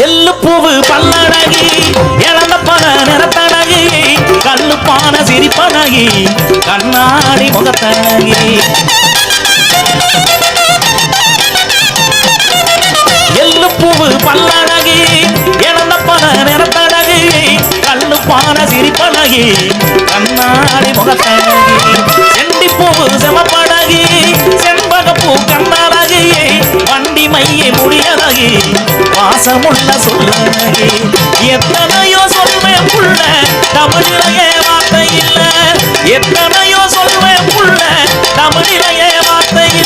எள்ளு பூவு பல்லழகி இழந்த பல நிறத்தழகி கல்லு பான சிரிப்பழகி கண்ணாடி முகத்தழகி எள்ளு பூவு பல்லழகி இழந்த பல நிறத்தழகி கல்லு பான சிரிப்பழகி கண்ணாடி முகத்தழகி செண்டி பூவு செமப்பழகி செண்பகப்பூ கண்ணழகி வண்டி மையை முடியழகி வாசமுள்ள சொல்லழகி எத்தனையோ சொல்வேன் புள்ள தமிழிலேயே வார்த்தை இல்ல எத்தனை